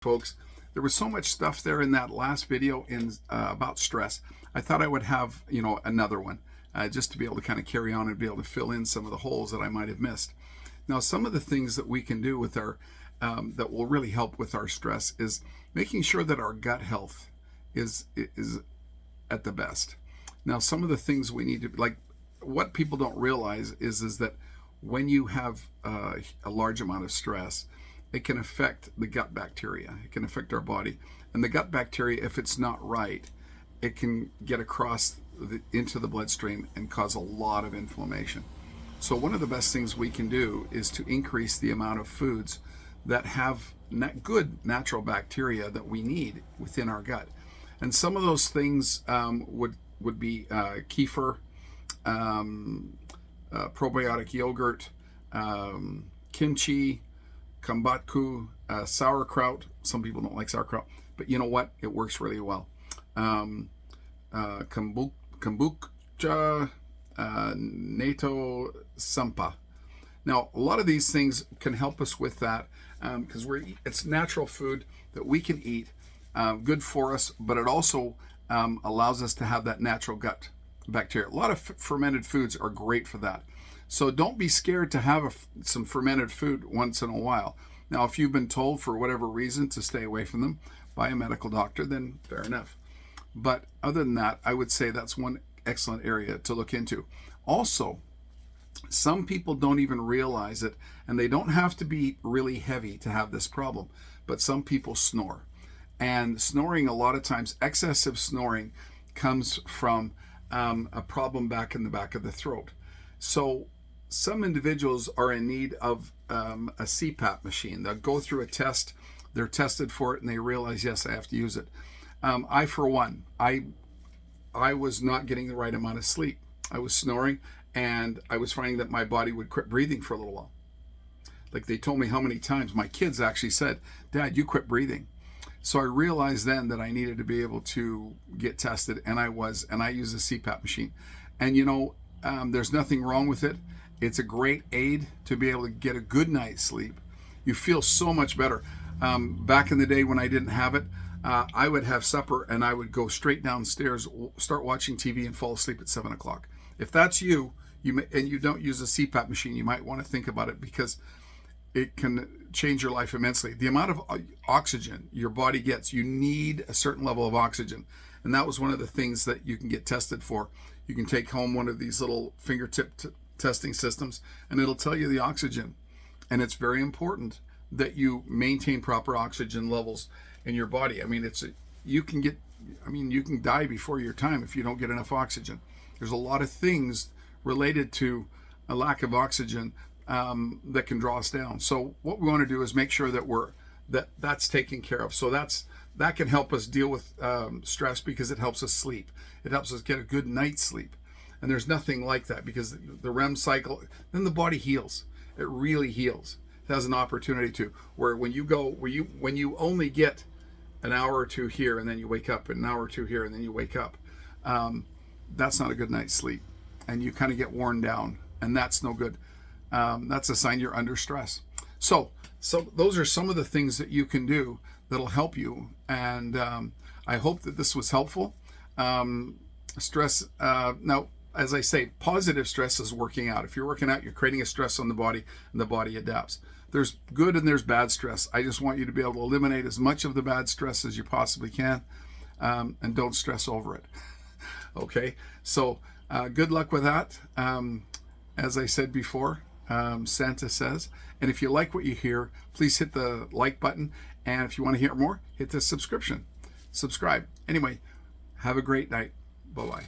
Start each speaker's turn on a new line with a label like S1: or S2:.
S1: folks. There was so much stuff there in that last video about stress. I thought I would have, another one just to be able to kind of carry on and be able to fill in some of the holes that I might have missed. Now, some of the things that we can do with our that will really help with our stress is making sure that our gut health is at the best. Now, some of the things we need to, like, what people don't realize is that when you have a large amount of stress, it can affect the gut bacteria. It can affect our body. And the gut bacteria, if it's not right, it can get across into the bloodstream and cause a lot of inflammation. So one of the best things we can do is to increase the amount of foods that have good natural bacteria that we need within our gut. And some of those things would be kefir, probiotic yogurt, kimchi, kombucha, sauerkraut. Some people don't like sauerkraut, but you know what? It works really well. Kombucha, natto sampa. Now, a lot of these things can help us with that because it's natural food that we can eat, good for us, but it also allows us to have that natural gut bacteria. A lot of fermented foods are great for that. So don't be scared to have some fermented food once in a while. Now, if you've been told for whatever reason to stay away from them by a medical doctor, then fair enough. But other than that, I would say that's one excellent area to look into. Also, some people don't even realize it, and they don't have to be really heavy to have this problem, but some people snore. And snoring, a lot of times, excessive snoring comes from a problem back in the back of the throat. So some individuals are in need of a CPAP machine. They'll go through a test, they're tested for it, and they realize, yes, I have to use it. I, for one, I was not getting the right amount of sleep. I was snoring, and I was finding that my body would quit breathing for a little while. Like, they told me how many times. My kids actually said, "Dad, you quit breathing." So I realized then that I needed to be able to get tested, and I use a CPAP machine. And there's nothing wrong with it. It's a great aid to be able to get a good night's sleep. You feel so much better. Back in the day when I didn't have it, I would have supper and I would go straight downstairs, start watching TV, and fall asleep at 7 o'clock. If that's you, and you don't use a CPAP machine, you might want to think about it, because it can change your life immensely. The amount of oxygen your body gets, you need a certain level of oxygen. And that was one of the things that you can get tested for. You can take home one of these little fingertip testing systems, and it'll tell you the oxygen. And it's very important that you maintain proper oxygen levels in your body. I mean, you can die before your time if you don't get enough oxygen. There's a lot of things related to a lack of oxygen that can draw us down. So what we want to do is make sure that that's taken care of. So that can help us deal with stress, because it helps us sleep. It helps us get a good night's sleep. And there's nothing like that, because the REM cycle, then the body heals. It really heals. It has an opportunity to, where when you only get an hour or two here and then you wake up, an hour or two here and then you wake up, that's not a good night's sleep. And you kind of get worn down, and that's no good. That's a sign you're under stress. So those are some of the things that you can do that'll help you. And I hope that this was helpful. Stress, now, as I say, positive stress is working out. If you're working out, you're creating a stress on the body, and the body adapts. There's good and there's bad stress. I just want you to be able to eliminate as much of the bad stress as you possibly can, and don't stress over it. Okay, so good luck with that. As I said before, Santa says, and if you like what you hear, please hit the like button, and if you want to hear more, hit the subscribe. Anyway, have a great night. Bye-bye.